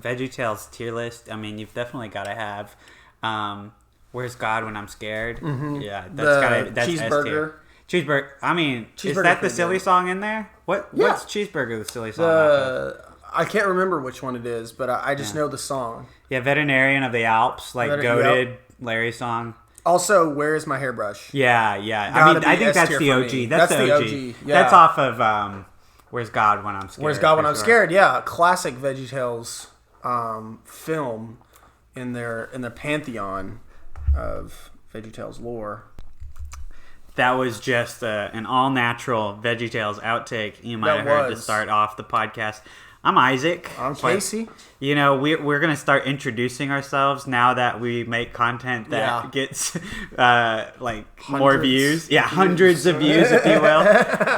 VeggieTales tier list. I mean, you've definitely got to have Where's God When I'm Scared? Mm-hmm. Yeah, that's Cheeseburger. Cheeseburger. I mean, is that the silly song in there? What's Cheeseburger the silly song? I can't remember which one it is, but I just know the song. Yeah, Veterinarian of the Alps, like Goated, Larry song. Also, Where Is My Hairbrush? Yeah. I mean, I think that's the OG. That's the OG. Yeah. That's off of Where's God When I'm Scared? Where's God When I'm Scared? Yeah, classic VeggieTales film in their pantheon of VeggieTales lore. That was just an all-natural VeggieTales outtake you might have heard to start off the podcast. I'm Isaac. I'm Casey. You know, we're going to start introducing ourselves now that we make content that gets more views. Yeah, hundreds of views, if you will.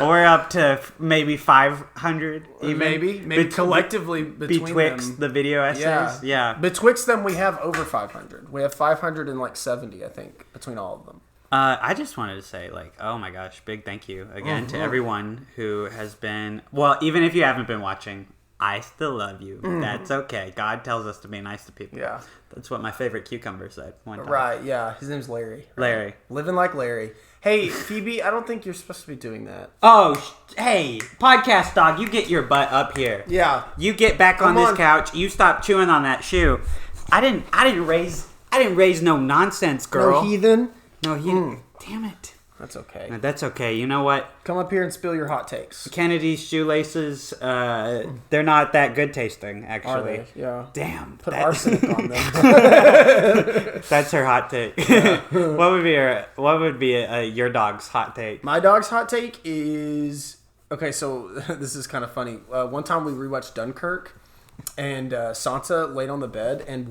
We're up to maybe 500 even. Maybe collectively betwixt the video essays. Yeah. Betwixt them, we have over 500. We have 570, I think, between all of them. I just wanted to say, oh my gosh, big thank you again to everyone who has been... Well, even if you haven't been watching... I still love you. That's okay. God tells us to be nice to people. Yeah. That's what my favorite cucumber said one time. Right, yeah. His name's Larry. Larry. Living like Larry. Hey, Phoebe, I don't think you're supposed to be doing that. Oh, hey, podcast dog, you get your butt up here. Yeah. You get back on this couch. You stop chewing on that shoe. I didn't raise no nonsense, girl. No heathen. Damn it. That's okay. No, that's okay. You know what? Come up here and spill your hot takes. Kennedy's shoelaces, they're not that good tasting, actually. Are they? Yeah. Damn. Put arsenic on them. That's her hot take. Yeah. What would be your dog's hot take? My dog's hot take is... Okay, so this is kind of funny. One time we rewatched Dunkirk, and Sansa laid on the bed and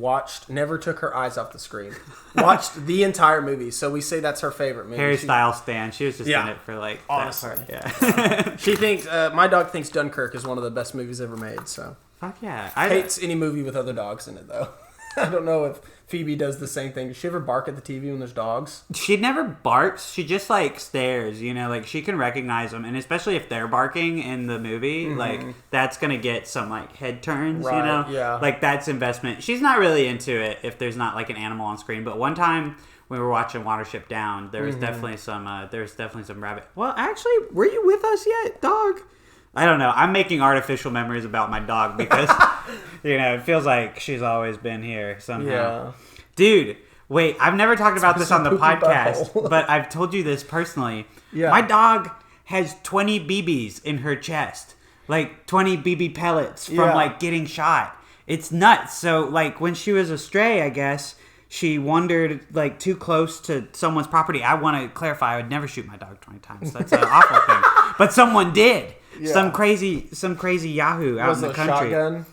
never took her eyes off the screen. Watched the entire movie. So we say that's her favorite movie. Harry Styles stan. She was just in it for honestly. that part. Yeah. She thinks my dog thinks Dunkirk is one of the best movies ever made. So fuck yeah. Hates any movie with other dogs in it though. I don't know if Phoebe does the same thing. Does she ever bark at the TV when there's dogs? She never barks. She just stares, she can recognize them. And especially if they're barking in the movie, that's going to get some head turns, right, yeah. That's investment. She's not really into it if there's not an animal on screen. But one time we were watching Watership Down, there was definitely some rabbit. Well, actually, were you with us yet, dog? I don't know. I'm making artificial memories about my dog because, it feels like she's always been here somehow. Yeah. Dude, wait, I've never talked about this on the podcast, but I've told you this personally. Yeah. My dog has 20 BBs in her chest. 20 BB pellets from, getting shot. It's nuts. So, when she was a stray, I guess... She wandered too close to someone's property. I want to clarify, I would never shoot my dog 20 times. That's an awful thing. But someone did. Yeah. Some crazy Yahoo out in the country. Shotgun?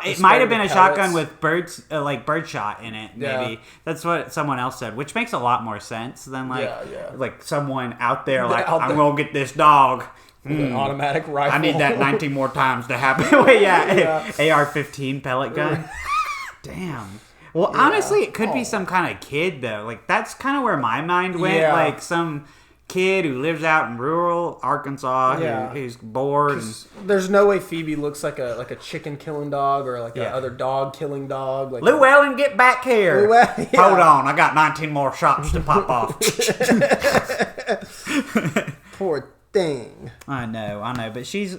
It might have been a shotgun with bird shot in it. Maybe that's what someone else said, which makes a lot more sense than someone out there I'm gonna get this dog. An automatic rifle. I need that 19 more times to happen. Wait, AR-15 pellet gun. Damn. Well, honestly, it could be some kind of kid, though. That's kind of where my mind went. Yeah. Some kid who lives out in rural Arkansas who's bored. There's no way Phoebe looks like a chicken-killing dog or another dog-killing dog. Llewellyn, get back here. Hold on, I got 19 more shots to pop off. Poor thing. I know, but she's...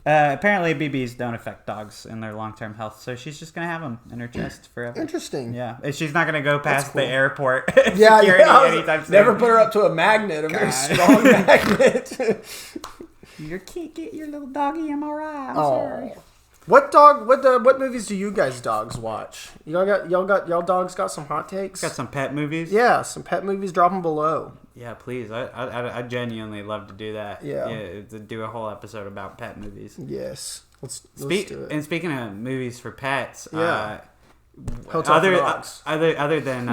apparently, BBs don't affect dogs in their long-term health, so she's just going to have them in her chest forever. Interesting. Yeah. And she's not going to go past the airport security anytime soon. Never put her up to a magnet, a very strong magnet. You can't get your little doggy MRI. I'm sorry. What movies do you guys dogs watch? Y'all dogs got some hot takes? Got some pet movies? Yeah, some pet movies. Drop them below. Yeah, please. I genuinely love to do that. Yeah. To do a whole episode about pet movies. Yes. Let's do it. And speaking of movies for pets, other than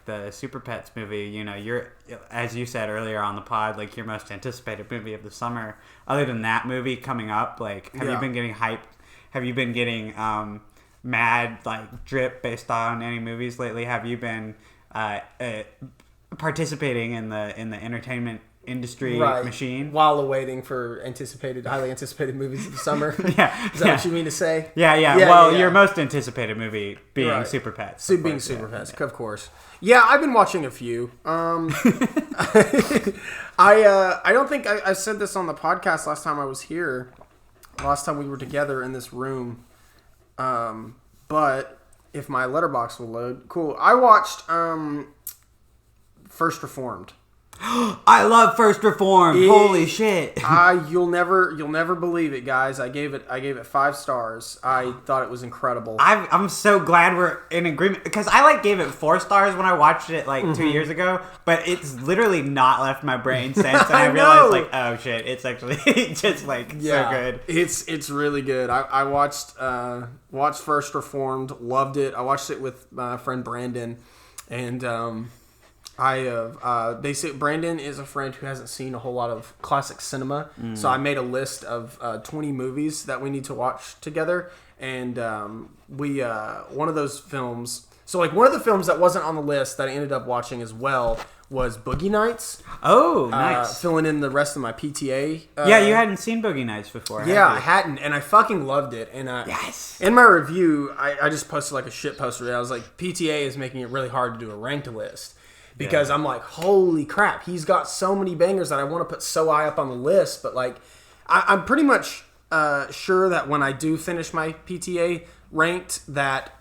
the Super Pets movie, you're, as you said earlier on the pod, your most anticipated movie of the summer. Other than that movie coming up, have you been getting hype? Have you been getting mad drip based on any movies lately? Have you been participating in the entertainment industry machine while awaiting for highly anticipated movies of the summer. Yeah, is that what you mean to say? Yeah. Well, your most anticipated movie being Super Pets. Being Super Pets, of course. Yeah, I've been watching a few. I don't think I said this on the podcast last time I was here. Last time we were together in this room. But if my letterbox will load, cool. I watched First Reformed. I love First Reformed. Holy shit! You'll never believe it, guys. I gave it 5 stars. I thought it was incredible. I'm so glad we're in agreement because I gave it 4 stars when I watched it 2 years ago, but it's literally not left my brain since. And I realized oh shit, it's actually just so good. It's really good. I watched First Reformed, loved it. I watched it with my friend Brandon, and they say Brandon is a friend who hasn't seen a whole lot of classic cinema, so I made a list of 20 movies that we need to watch together, and one of those films. So one of the films that wasn't on the list that I ended up watching as well was Boogie Nights. Oh, nice! Filling in the rest of my PTA. Yeah, you hadn't seen Boogie Nights before. Yeah, I hadn't, and I fucking loved it. And yes, in my review, I just posted a shit poster. I was like, PTA is making it really hard to do a ranked list. Because I'm like, holy crap, he's got so many bangers that I want to put so high up on the list. But I'm pretty much sure that when I do finish my PTA ranked, that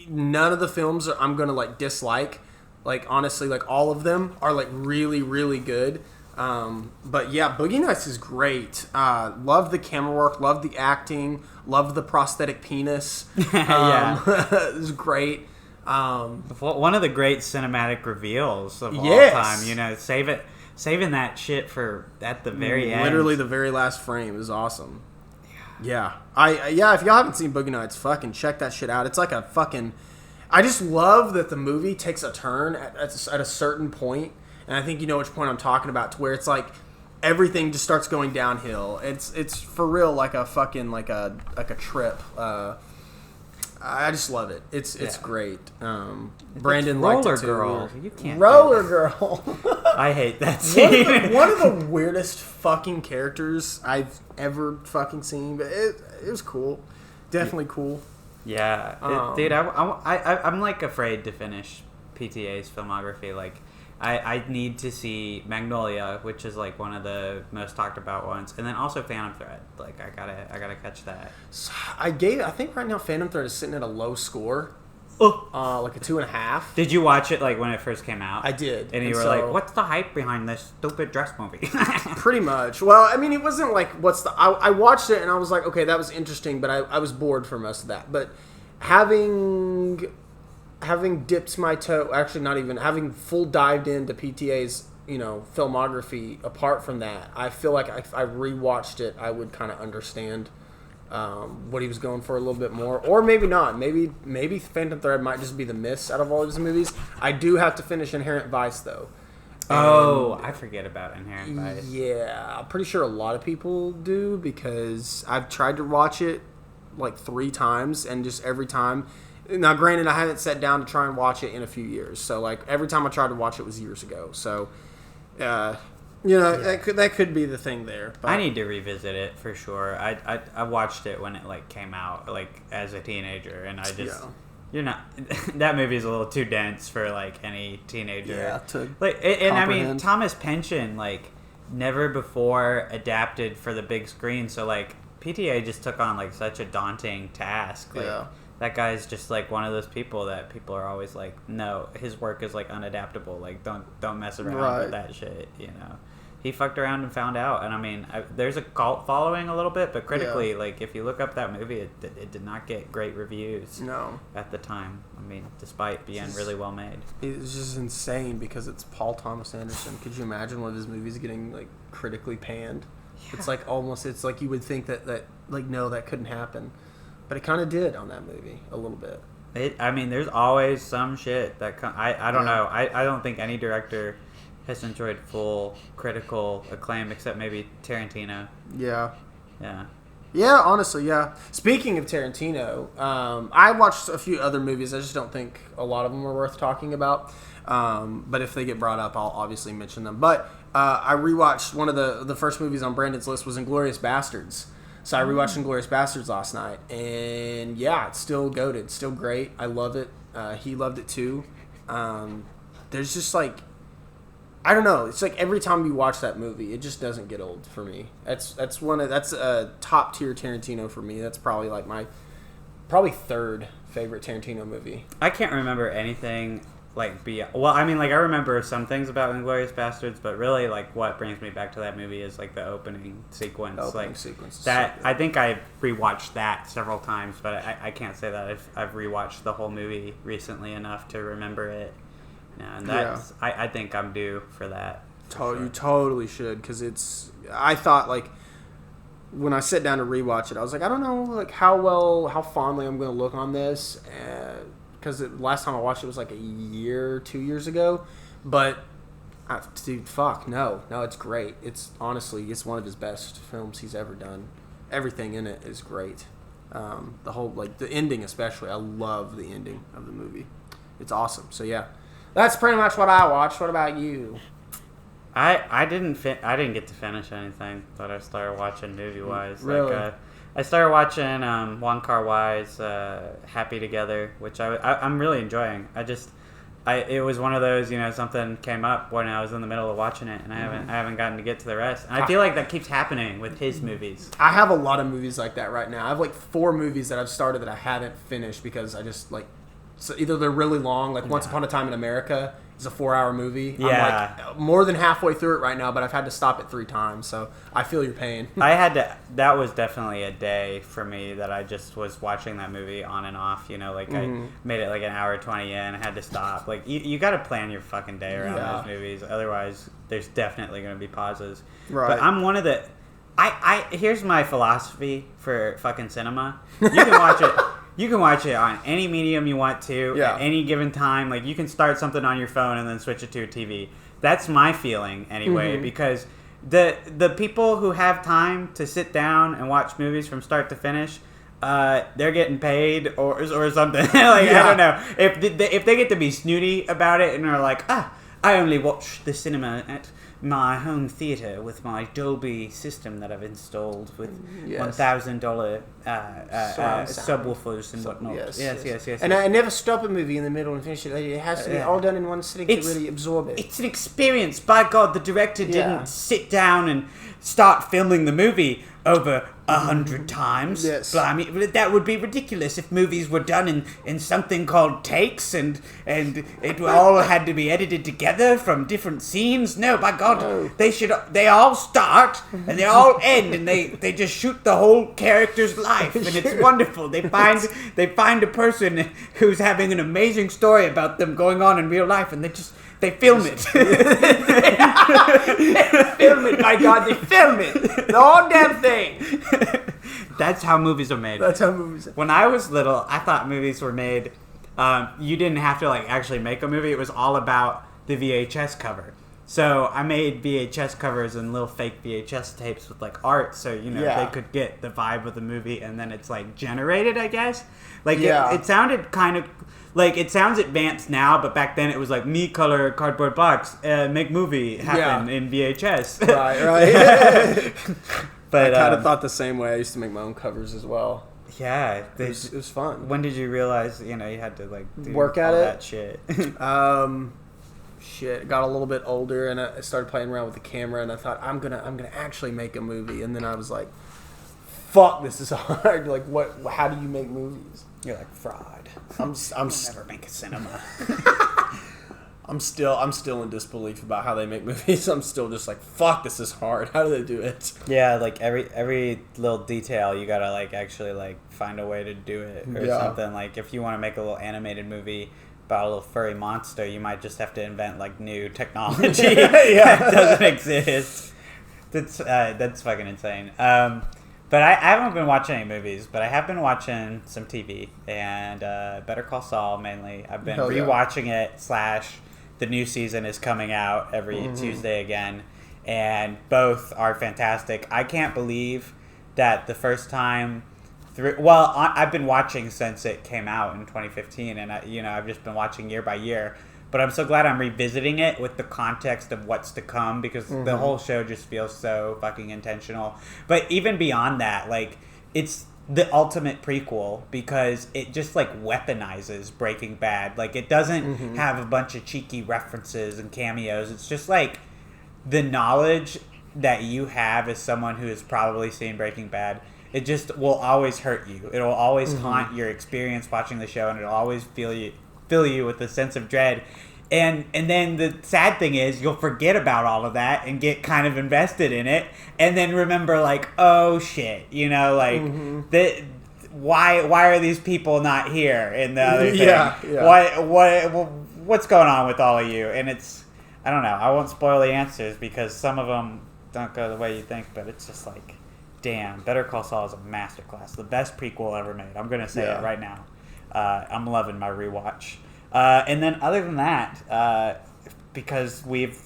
none of the films I'm going to dislike. Honestly, all of them are really, really good. But yeah, Boogie Nights is great. Love the camera work, love the acting, love the prosthetic penis. It was great. One of the great cinematic reveals of all time. Saving that shit for at the very end. Literally, the very last frame is awesome. Yeah. If y'all haven't seen Boogie Nights, fucking check that shit out. It's a fucking. I just love that the movie takes a turn at a certain point, and I think you know which point I'm talking about. To where it's everything just starts going downhill. It's for real a fucking a trip. I just love it. It's great. Brandon liked it too. Girl. You can't. Roller Girl. I hate that scene. One of the weirdest fucking characters I've ever fucking seen, but it was cool. Definitely cool. Yeah, dude. I'm afraid to finish PTA's filmography. I need to see Magnolia, which is one of the most talked about ones, and then also Phantom Thread. I gotta catch that. So I think right now Phantom Thread is sitting at a low score, a 2.5. Did you watch it when it first came out? I did, and you were "What's the hype behind this stupid dress movie?" Pretty much. Well, I mean, it wasn't what's the. I watched it and I was like, okay, that was interesting, but I was bored for most of that. But having dipped my toe, actually not even, having full dived into PTA's, filmography apart from that, I feel like if I rewatched it, I would kind of understand what he was going for a little bit more. Or maybe not. Maybe Phantom Thread might just be the miss out of all of his movies. I do have to finish Inherent Vice, though. I forget about Inherent Vice. Yeah, I'm pretty sure a lot of people do, because I've tried to watch it 3 times, and just every time. Now, granted, I haven't sat down to try and watch it in a few years. So, every time I tried to watch it was years ago. So, that could be the thing there. But I need to revisit it for sure. I watched it when it came out, as a teenager, and I just you're not. That movie is a little too dense for any teenager. Yeah. And I mean, Thomas Pynchon never before adapted for the big screen. So PTA just took on such a daunting task. That guy's just one of those people that people are always no, his work is unadaptable. Don't mess around with that shit. He fucked around and found out. And I mean, there's a cult following a little bit, but critically, if you look up that movie, it did not get great reviews. No. At the time. I mean, despite being really well made. It's just insane because it's Paul Thomas Anderson. Could you imagine one of his movies getting critically panned? Yeah. It's almost, it's you would think that no, that couldn't happen. But it kind of did on that movie a little bit. There's always some shit that I don't know. I don't think any director has enjoyed full critical acclaim except maybe Tarantino. Yeah. Yeah. Yeah, honestly, yeah. Speaking of Tarantino, I watched a few other movies. I just don't think a lot of them are worth talking about. But if they get brought up, I'll obviously mention them. But I rewatched one of the first movies on Brandon's list was Inglourious Bastards. So I rewatched Inglourious Bastards last night, and yeah, it's still goated, still great. I love it. He loved it too. There's just like, I don't know. It's like every time you watch that movie, it just doesn't get old for me. That's a top tier Tarantino for me. That's probably like my third favorite Tarantino movie. I can't remember anything like well, I mean, like I remember some things about Inglourious Bastards, but really like what brings me back to that movie is like the opening sequence. Sequence that. So I think I rewatched that several times, but I can't say that I've rewatched the whole movie recently enough to remember it. And that's I think I'm due for that. You totally should, because I thought like when I sit down to rewatch it, I was like, I don't know like how fondly I'm going to look on this. Because last time I watched it was like 2 years ago, but dude, fuck no, it's great. It's honestly one of his best films he's ever done. Everything in it is great. The whole like the ending especially, I love the ending of the movie. It's awesome. So yeah, that's pretty much what I watched. What about you? I didn't get to finish anything that I started watching movie wise. Really? Like, I started watching Wong Kar-wai's Happy Together, which I'm really enjoying. It was one of those, something came up when I was in the middle of watching it, and I haven't gotten to get to the rest. And I feel like that keeps happening with his movies. I have a lot of movies like that right now. I have like 4 movies that I've started that I haven't finished because I just like, so either they're really long, like Once Upon a Time in America is a 4-hour movie. Yeah. I'm like more than halfway through it right now, but I've had to stop it 3 times, so I feel your pain. That was definitely a day for me that I just was watching that movie on and off, I made it like an hour 20 in, I had to stop. Like, you got to plan your fucking day around those movies, otherwise there's definitely going to be pauses. Right. But I'm one of the... here's my philosophy for fucking cinema. You can watch it... You can watch it on any medium you want to at any given time. Like, you can start something on your phone and then switch it to a TV. That's my feeling anyway, because the people who have time to sit down and watch movies from start to finish, they're getting paid or something. I don't know. If they get to be snooty about it and are like, I only watch the cinema at my home theater with my Dolby system that I've installed with $1,000 subwoofers and whatnot. Yes. And I never stop a movie in the middle and finish it. It has to be all done in one sitting to really absorb it. It's an experience. By God, the director didn't sit down and start filming the movie over 100 times. Yes. Blimey, that would be ridiculous if movies were done in something called takes and it all had to be edited together from different scenes. No, by God, they all start and they all end and they just shoot the whole character's life and it's wonderful. They find a person who's having an amazing story about them going on in real life and they film it. They film it, my God, they film it. The whole damn thing. That's how movies are made. When I was little, I thought movies were made. You didn't have to actually make a movie. It was all about the VHS cover. So I made VHS covers and little fake VHS tapes with art, so they could get the vibe of the movie, and then it's generated, I guess. It sounded kind of. It sounds advanced now, but back then it was me color cardboard box, make movie happen in VHS. Right. But I kind of thought the same way. I used to make my own covers as well. Yeah, it was fun. When did you realize you had to do work at all it? That shit. Got a little bit older, and I started playing around with the camera, and I thought I'm gonna actually make a movie, and then I was like, fuck, this is hard. What? How do you make movies? You're like, fraud. I'm never make a cinema. I'm still in disbelief about how they make movies. I'm still just like, fuck, this is hard. How do they do it? Yeah, every little detail you gotta actually find a way to do it or something. If you want to make a little animated movie about a little furry monster, you might just have to invent new technology that doesn't exist. That's fucking insane. But I haven't been watching any movies, but I have been watching some TV, and Better Call Saul mainly. I've been rewatching it / the new season is coming out every Tuesday again, and both are fantastic. I can't believe that the first time through. Well, I've been watching since it came out in 2015, and I've just been watching year by year. But I'm so glad I'm revisiting it with the context of what's to come, because the whole show just feels so fucking intentional. But even beyond that, like, it's the ultimate prequel because it just, like, weaponizes Breaking Bad. Like, it doesn't have a bunch of cheeky references and cameos. It's just, like, the knowledge that you have as someone who has probably seen Breaking Bad, it just will always hurt you. It'll always haunt your experience watching the show, and it'll always fill you with a sense of dread. And then the sad thing is you'll forget about all of that and get kind of invested in it, and then remember, like, oh shit, why are these people not here in the other thing? What's going on with all of you? And it's, I don't know, I won't spoil the answers because some of them don't go the way you think, but it's just like, damn, Better Call Saul is a masterclass, the best prequel ever made. I'm gonna say it right now. I'm loving my rewatch. And then other than that, because we've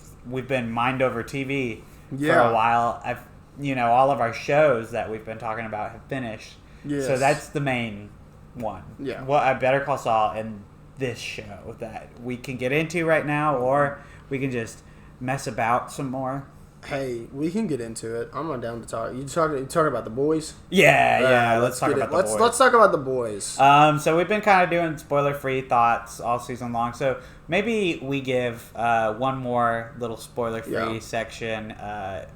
been mind over TV for a while, all of our shows that we've been talking about have finished. Yes. So that's the main one. Yeah. Well, Better Call Saul and this show that we can get into right now, or we can just mess about some more. Hey, we can get into it. I'm not down to talk. You talking about The Boys? Yeah. Let's talk about The Boys. Let's talk about The Boys. So we've been kind of doing spoiler-free thoughts all season long. So maybe we give one more little spoiler-free section.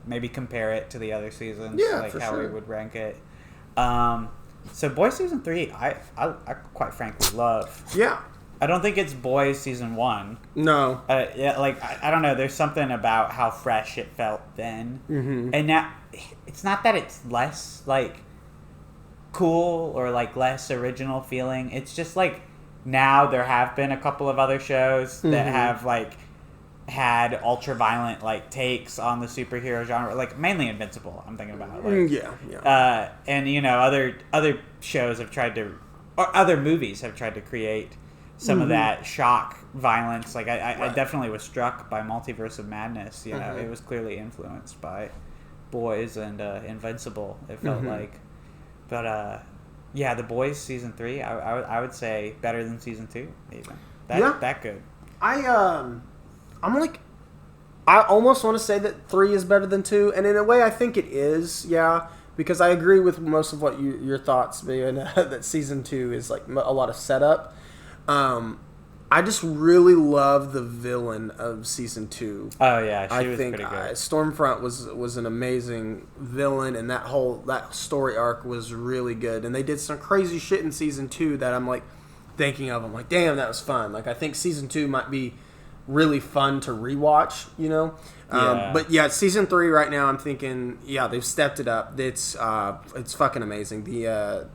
Maybe compare it to the other seasons. Like how we would rank it. So Boys season 3, I quite frankly love. Yeah. I don't think it's Boys season 1. No. I don't know. There's something about how fresh it felt then, and now it's not that it's less like cool or like less original feeling. It's just like now there have been a couple of other shows that have like had ultra violent like takes on the superhero genre, like mainly Invincible. I'm thinking about and other shows have tried to, or other movies have tried to create some of that shock violence. Like I definitely was struck by Multiverse of Madness. It was clearly influenced by Boys and Invincible. It felt like, but The Boys season 3, I would say better than season 2 even. That good. I'm like, I almost want to say that 3 is better than 2, and in a way I think it is. Yeah. Because I agree with most of what your thoughts being that season 2 is like a lot of setup. I just really love the villain of season 2. Oh yeah, she was pretty good. Stormfront was an amazing villain, and that story arc was really good. And they did some crazy shit in season 2 that I'm like thinking of. I'm like, damn, that was fun. Like I think season 2 might be really fun to rewatch. But yeah, season 3 right now, I'm thinking, they've stepped it up. It's fucking amazing. The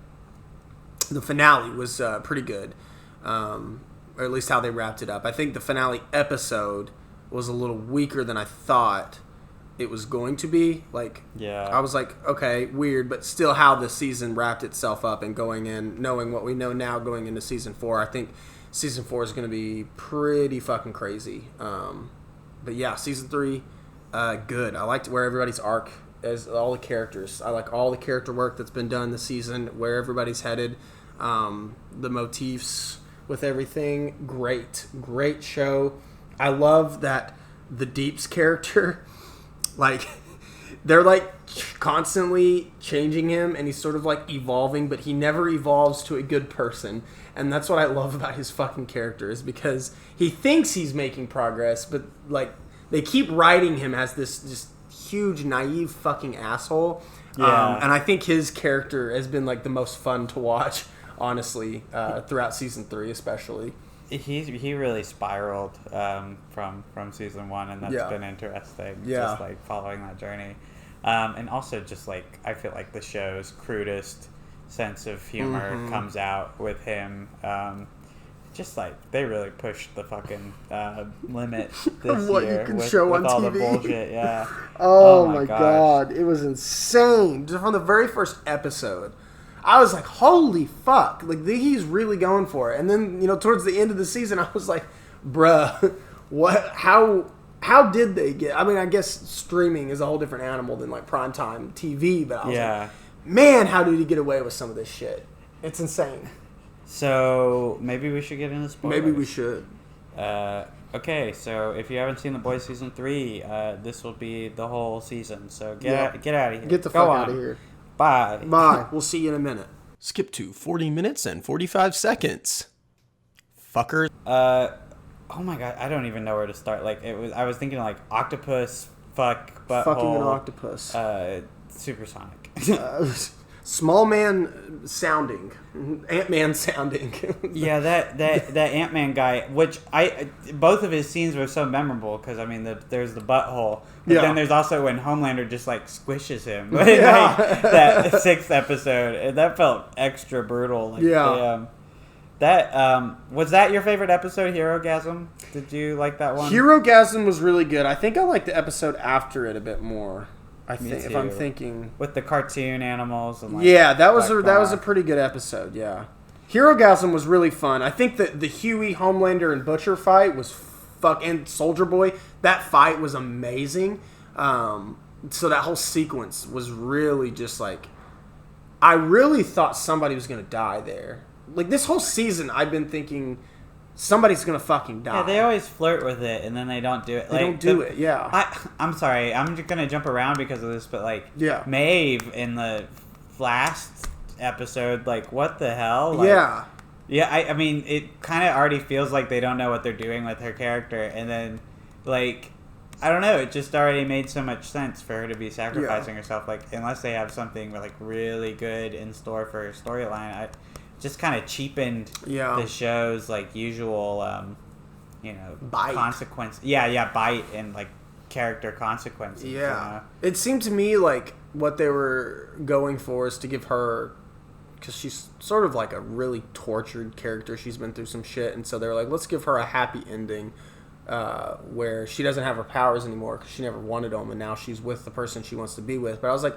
finale was pretty good. Or at least how they wrapped it up. I think the finale episode was a little weaker than I thought it was going to be. I was like, okay, weird, but still how the season wrapped itself up and going in, knowing what we know now going into season 4, I think season 4 is going to be pretty fucking crazy. But yeah, season 3, good. I liked where everybody's arc is, all the characters. I like all the character work that's been done this season, where everybody's headed, the motifs with everything. Great show. I love that the Deep's character, like, they're like constantly changing him, and he's sort of like evolving, but he never evolves to a good person. And that's what I love about his fucking character, is because he thinks he's making progress, but like they keep writing him as this just huge naive fucking asshole. And I think his character has been like the most fun to watch, honestly, throughout season 3 especially. He really spiraled from season 1, and that's been interesting. Just like following that journey, and also just like I feel like the show's crudest sense of humor comes out with him. Just like they really pushed the fucking limit this what year you can with, show with on all TV. The bullshit. Yeah. Oh my god, it was insane. Just from the very first episode, I was like, holy fuck, like he's really going for it. And then towards the end of the season, I was like, bruh, what? How did they get? I mean, I guess streaming is a whole different animal than like primetime TV, but I was like, man, how did he get away with some of this shit? It's insane. So maybe we should get into spoilers. Maybe we should. Okay, so if you haven't seen The Boys season 3, this will be the whole season. So get out of here. Get the fuck out of here. Bye. Bye. We'll see you in a minute. Skip to 40 minutes and 45 seconds. Fucker. Oh my god, I don't even know where to start. Like I was thinking like octopus, fuck, butthole. Fucking an octopus. Supersonic. Small man sounding, Ant-Man sounding. Yeah, that Ant-Man guy, which both of his scenes were so memorable because I mean there's the butthole, but then there's also when Homelander just like squishes him. Like, that 6th episode, and that felt extra brutal. Like, that was that your favorite episode, Herogasm? Did you like that one? Herogasm was really good. I think I liked the episode after it a bit more. I think if I'm thinking with the cartoon animals and that was a pretty good episode. Yeah, Herogasm was really fun. I think that the Huey, Homelander, and Butcher fight was and Soldier Boy. That fight was amazing. So that whole sequence was really just like, I really thought somebody was gonna die there. Like this whole season, I've been thinking somebody's gonna fucking die. Yeah, they always flirt with it, and then they don't do it. They don't do it. Yeah. I'm sorry. I'm just gonna jump around because of this, but Maeve in the last episode, like, what the hell? Like, yeah. I mean, it kind of already feels like they don't know what they're doing with her character, and then, like, I don't know. It just already made so much sense for her to be sacrificing herself. Like, unless they have something like really good in store for her storyline, just kind of cheapened the show's like usual, bite. Consequence. Yeah, bite and like character consequences. Yeah, you know? It seemed to me like what they were going for is to give her, because she's sort of like a really tortured character. She's been through some shit, and so they're like, let's give her a happy ending, where she doesn't have her powers anymore because she never wanted them, and now she's with the person she wants to be with. But I was like,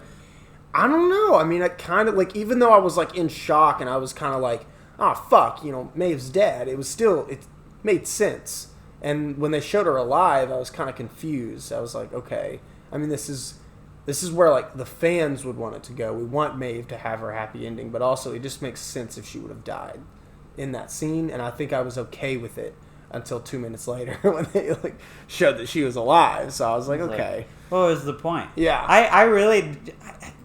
I don't know. I mean, I kind of, like, even though I was, like, in shock and I was kind of like, oh, fuck, Maeve's dead, it made sense. And when they showed her alive, I was kind of confused. I was like, okay. I mean, this is where, like, the fans would want it to go. We want Maeve to have her happy ending, but also it just makes sense if she would have died in that scene, and I think I was okay with it until 2 minutes later when they, like, showed that she was alive. So I was like, okay. What was the point? Yeah.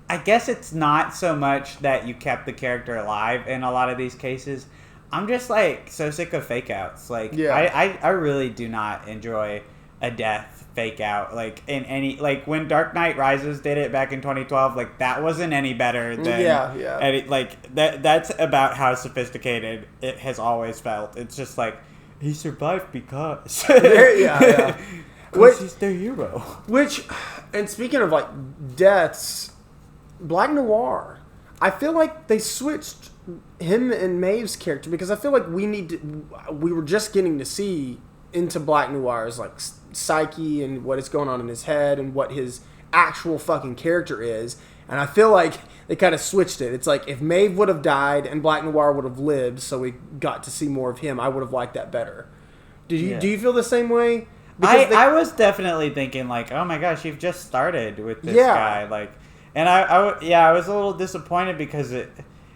I guess it's not so much that you kept the character alive in a lot of these cases. I'm just like so sick of fake outs. Like I really do not enjoy a death fake out. Like in any, like when Dark Knight Rises did it back in 2012, like that wasn't any better than like that's about how sophisticated it has always felt. It's just like he survived because Which, he's their hero. And speaking of like deaths, Black Noir, I feel like they switched him and Maeve's character because I feel like we were just getting to see into Black Noir's like psyche and what is going on in his head and what his actual fucking character is, and I feel like they kind of switched it. It's like if Maeve would have died and Black Noir would have lived, so we got to see more of him, I would have liked that better. Do you feel the same way? I was definitely thinking like, oh my gosh, you've just started with this guy, like. And I was a little disappointed because it,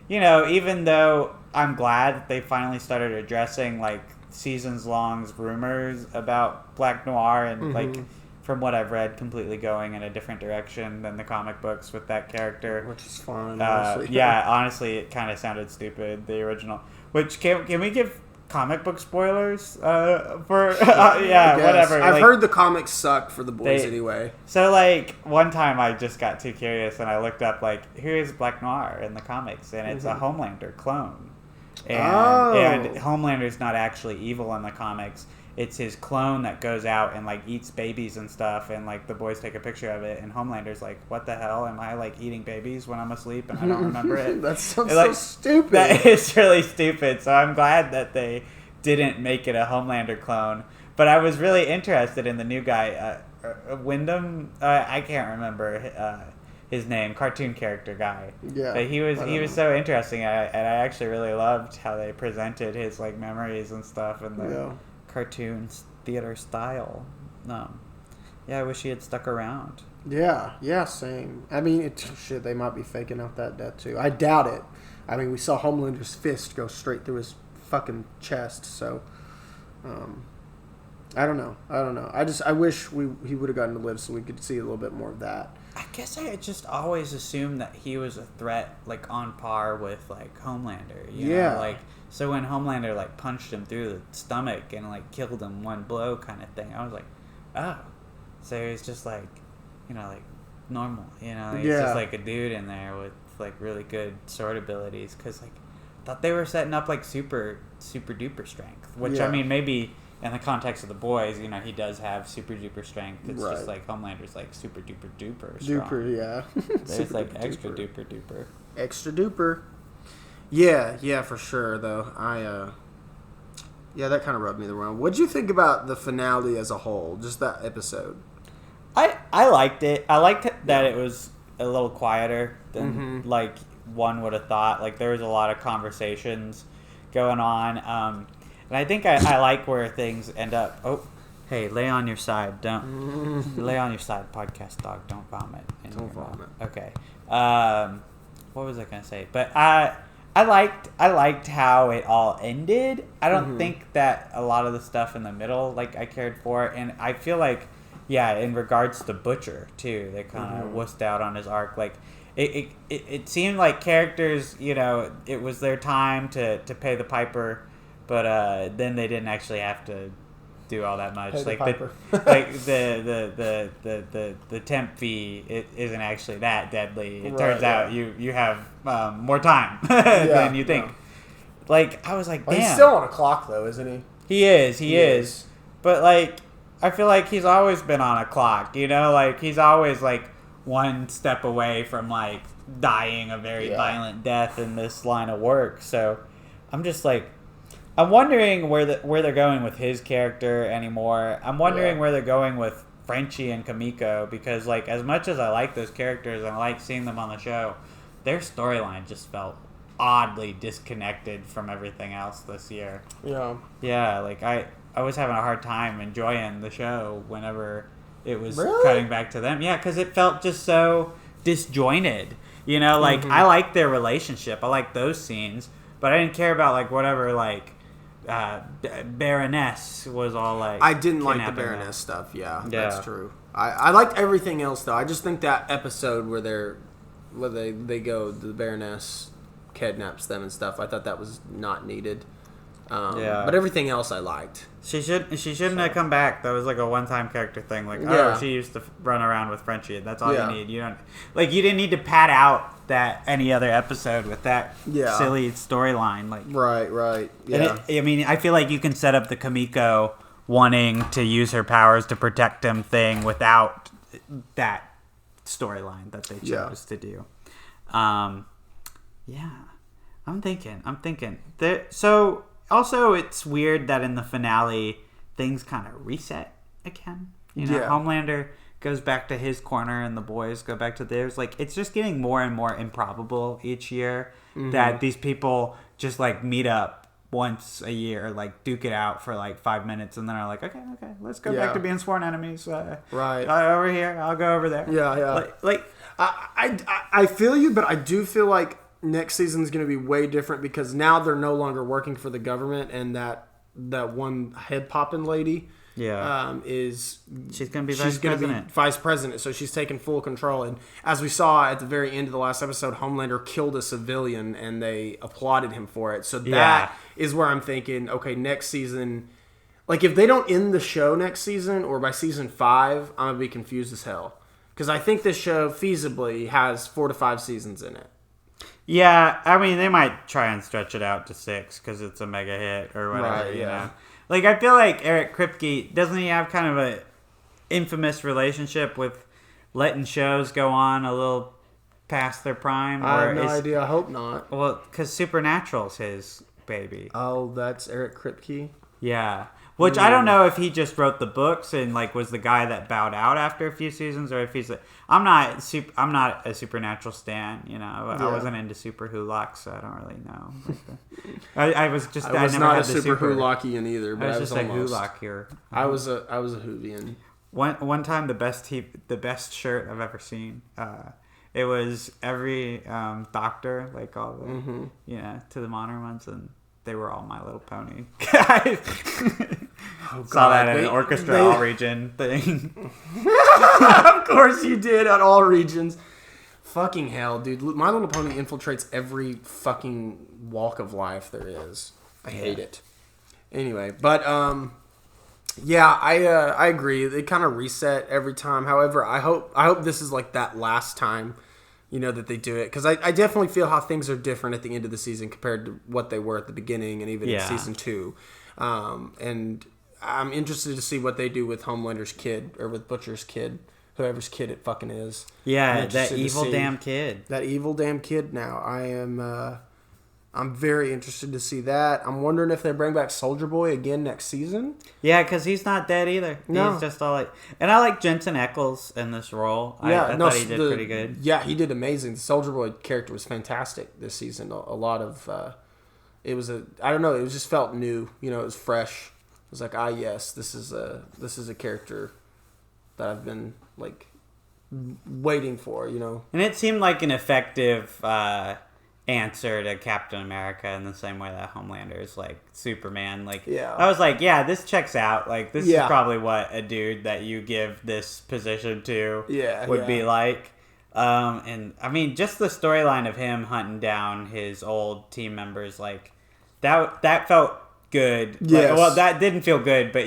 even though I'm glad that they finally started addressing like seasons long rumors about Black Noir and like from what I've read, completely going in a different direction than the comic books with that character, which is fine. Honestly. Honestly, it kind of sounded stupid, the original. Which can we give comic book spoilers for whatever. I've heard the comics suck for the boys anyway. So like one time I just got too curious and I looked up like here's Black Noir in the comics and it's a Homelander clone. And Homelander's not actually evil in the comics. It's his clone that goes out and like eats babies and stuff, and like the boys take a picture of it, and Homelander's like, "What the hell? Am I like eating babies when I'm asleep and I don't remember it?" That sounds so stupid. That is really stupid. So I'm glad that they didn't make it a Homelander clone. But I was really interested in the new guy, Wyndham. I can't remember his name, cartoon character guy. Yeah, but he was so interesting, and I actually really loved how they presented his like memories and stuff and the cartoon theater style. Yeah, I wish he had stuck around. Yeah, same. I mean, shit, they might be faking out that death too. I doubt it. I mean, we saw Homelander's fist go straight through his fucking chest, so I don't know. I wish he would have gotten to live so we could see a little bit more of that. I guess I just always assumed that he was a threat, like, on par with, like, Homelander. You know? Like, so when Homelander, like, punched him through the stomach and, like, killed him one blow kind of thing, I was like, oh. So he's just, like, you know, like, normal. You know, he's just, like, a dude in there with, like, really good sword abilities. Because, like, I thought they were setting up, like, super duper strength. Which, I mean, maybe in the context of the boys, you know, he does have super duper strength. It's just, like, Homelander's, like, super duper duper strong. Duper, yeah. There's, like, extra duper duper. Extra duper. Yeah, for sure, though. Yeah, that kind of rubbed me the wrong. What'd you think about the finale as a whole? Just that episode? I liked it. I liked that it was a little quieter than like one would have thought. Like there was a lot of conversations going on, and I think I like where things end up. Oh, hey, lay on your side. Don't lay on your side, podcast dog. Don't vomit. Don't vomit. Okay. What was I gonna say? But I liked how it all ended. I don't think that a lot of the stuff in the middle, like, I cared for. And I feel like, yeah, in regards to Butcher, too, they kind of wussed out on his arc. Like, it seemed like characters, you know, it was their time to pay the piper, but then they didn't actually have to do all that much. Like the temp fee, it isn't actually that deadly. It turns out you have more time than you think. Like I was like, damn. He's still on a clock though, isn't he? He is. But like, I feel like he's always been on a clock. You know, like he's always like one step away from like dying a very violent death in this line of work. So I'm just like. I'm wondering where they're going with his character anymore. I'm wondering where they're going with Frenchie and Kamiko because, like, as much as I like those characters and I like seeing them on the show, their storyline just felt oddly disconnected from everything else this year. Yeah. Yeah, like, I was having a hard time enjoying the show whenever it was cutting back to them. Yeah, because it felt just so disjointed. You know, like, I like their relationship. I like those scenes. But I didn't care about, like, whatever, like... Baroness was all like I didn't like the Baroness stuff. Yeah, that's true. I liked everything else though. I just think that episode where they go, the Baroness kidnaps them and stuff. I thought that was not needed. But everything else I liked. She shouldn't have come back. That was like a one-time character thing. Like, she used to run around with Frenchie. That's all you need. You don't you didn't need to pad out that any other episode with that silly storyline. Like, right. Yeah. And I mean, I feel like you can set up the Kamiko wanting to use her powers to protect him thing without that storyline that they chose to do. I'm thinking. So. Also, it's weird that in the finale, things kind of reset again. You know, Homelander goes back to his corner and the boys go back to theirs. Like, it's just getting more and more improbable each year that these people just, like, meet up once a year, like, duke it out for, like, 5 minutes, and then are like, okay, let's go back to being sworn enemies. Over here, I'll go over there. Yeah. Like I feel you, but I do feel like next season's going to be way different because now they're no longer working for the government, and that one head popping lady she's going to be vice president, so she's taking full control. And as we saw at the very end of the last episode, Homelander killed a civilian and they applauded him for it. So that is where I'm thinking, okay, next season, like if they don't end the show next season or by season 5, I'm going to be confused as hell because I think this show feasibly has 4 to 5 seasons in it. Yeah, I mean, they might try and stretch it out to 6 because it's a mega hit or whatever, you know? Like, I feel like Eric Kripke, doesn't he have kind of a infamous relationship with letting shows go on a little past their prime? I have no idea. I hope not. Well, because Supernatural's his baby. Oh, that's Eric Kripke? Yeah. Which I don't know if he just wrote the books and like was the guy that bowed out after a few seasons, or if he's I'm not a Supernatural stan, you know. I wasn't into Super Hulock, so I don't really know. I was never not a Super Hulockian either, but I was just almost. a Hulock here. I was a Whovian. One time the best shirt I've ever seen. It was every doctor, like all the to the modern ones, and they were all My Little Pony. Saw that in an orchestra all region thing. Of course you did at all regions. Fucking hell, dude. My Little Pony infiltrates every fucking walk of life there is. I hate it. Anyway, but yeah, I agree. They kind of reset every time. However, I hope this is like that last time, that they do it, because I definitely feel how things are different at the end of the season compared to what they were at the beginning and even in season 2. And I'm interested to see what they do with Homelander's kid or with Butcher's kid, whoever's kid it fucking is. Yeah, that evil damn kid. That evil damn kid. Now I'm very interested to see that. I'm wondering if they bring back Soldier Boy again next season. Yeah, because he's not dead either. No. He's just all like... And I like Jensen Ackles in this role. I thought he did pretty good. Yeah, he did amazing. The Soldier Boy character was fantastic this season. A lot of... it was I don't know, it just felt new. It was fresh. It was like, yes, this is a character that I've been, like, waiting for, And it seemed like an effective... answer to Captain America in the same way that Homelander is like Superman. Like, I was like, this checks out. Like, this is probably what a dude that you give this position to would be like. And I mean, just the storyline of him hunting down his old team members, like that felt good. Yes. Like, well, that didn't feel good, but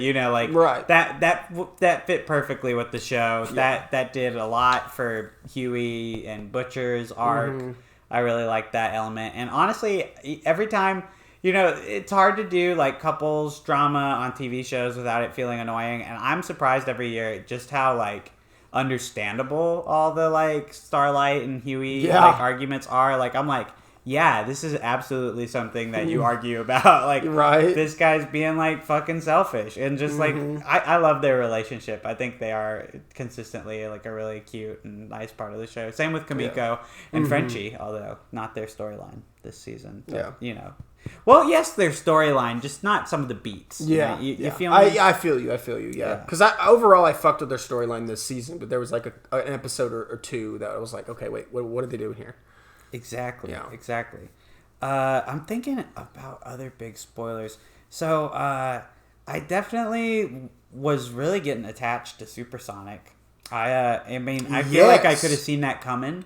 right. that fit perfectly with the show. Yeah. That did a lot for Huey and Butcher's arc. Mm-hmm. I really like that element. And honestly, every time, it's hard to do like couples drama on TV shows without it feeling annoying. And I'm surprised every year just how like understandable all the like Starlight and Huey like arguments are. Like, I'm like, this is absolutely something that you argue about. Like, right. This guy's being like fucking selfish. And just like, I love their relationship. I think they are consistently like a really cute and nice part of the show. Same with Kamiko and Frenchie, although not their storyline this season. But, well, yes, their storyline, just not some of the beats. Yeah. You feel me? I feel you. Yeah. Because overall, I fucked with their storyline this season, but there was like an episode or two that I was like, okay, wait, what are they doing here? Exactly. I'm thinking about other big spoilers. So, I definitely was really getting attached to Supersonic. I feel like I could have seen that coming,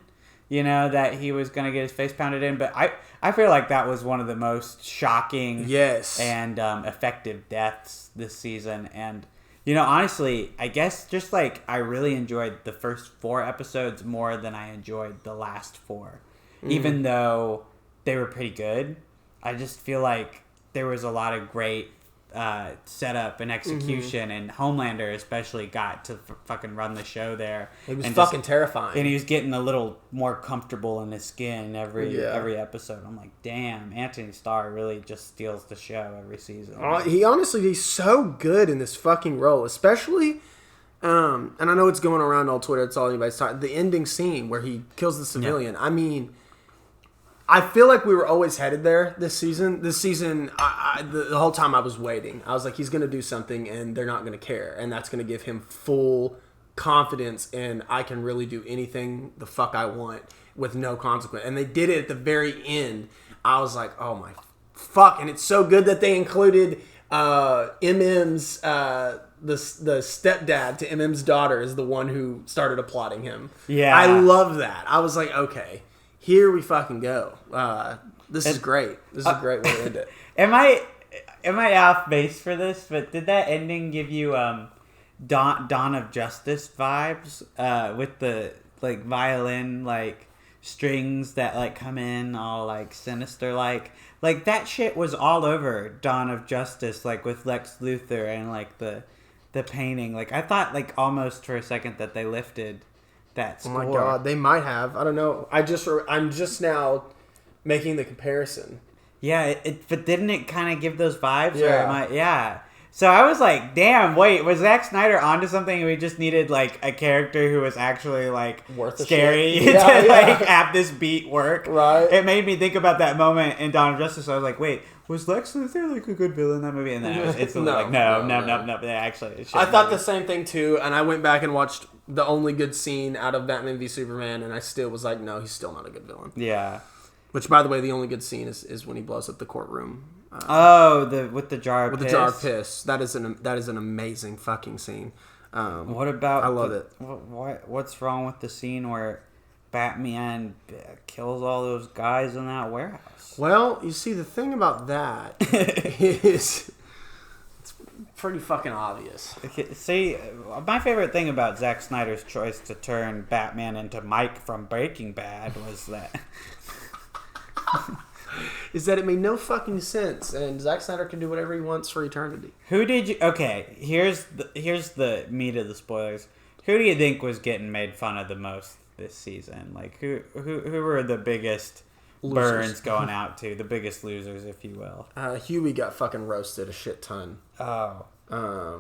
that he was going to get his face pounded in. But I feel like that was one of the most shocking and effective deaths this season. And, honestly, I guess just like I really enjoyed the first 4 episodes more than I enjoyed the last 4. Even though they were pretty good, I just feel like there was a lot of great setup and execution, and Homelander especially got to fucking run the show there. It was fucking terrifying. And he was getting a little more comfortable in his skin every episode. I'm like, damn, Anthony Starr really just steals the show every season. He's so good in this fucking role, especially... and I know it's going around on Twitter, it's all anybody's talking. The ending scene where he kills the civilian. I mean... I feel like we were always headed there this season. This season, the whole time I was waiting. I was like, he's going to do something and they're not going to care. And that's going to give him full confidence in I can really do anything the fuck I want with no consequence. And they did it at the very end. I was like, oh my fuck. And it's so good that they included MM's, the stepdad to MM's daughter is the one who started applauding him. Yeah. I love that. I was like, okay. Here we fucking go. This is great. This is a great way to end it. Am I off base for this? But did that ending give you Dawn of Justice vibes with the like violin like strings that like come in all like sinister like that shit was all over Dawn of Justice, like with Lex Luthor and like the painting. Like I thought like almost for a second that they lifted that score. Oh my god, they might have. I don't know. I'm just now making the comparison. Yeah, but didn't it kind of give those vibes? Yeah. So I was like, damn, wait, was Zack Snyder onto something? We just needed like a character who was actually like scary to like have this beat work. Right. It made me think about that moment in Dawn of Justice. I was like, wait, was Lex Luthor like a good villain in that movie? And then it's No, like, no. Actually, I thought the same thing too, and I went back and watched the only good scene out of Batman v Superman, and I still was like, no, he's still not a good villain. Yeah. Which, by the way, the only good scene is when he blows up the courtroom. With the jar of piss. The jar of piss. That is an amazing fucking scene. What about? I love it. What's wrong with the scene where Batman kills all those guys in that warehouse? Well, you see, the thing about that is it's pretty fucking obvious. Okay, see, my favorite thing about Zack Snyder's choice to turn Batman into Mike from Breaking Bad was that. Is that it made no fucking sense, and Zack Snyder can do whatever he wants for eternity. Who did you? Okay, here's the meat of the spoilers. Who do you think was getting made fun of the most this season? Like who were the biggest losers. Burns going out to? The biggest losers, if you will. Huey got fucking roasted a shit ton. Oh.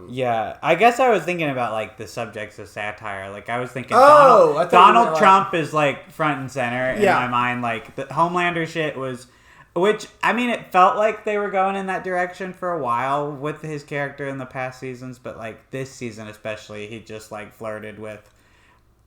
Yeah, I guess I was thinking about like the subjects of satire. Like I was thinking, Donald Trump is like front and center in my mind. Like the Homelander shit was, which I mean, it felt like they were going in that direction for a while with his character in the past seasons, but like this season especially, he just like flirted with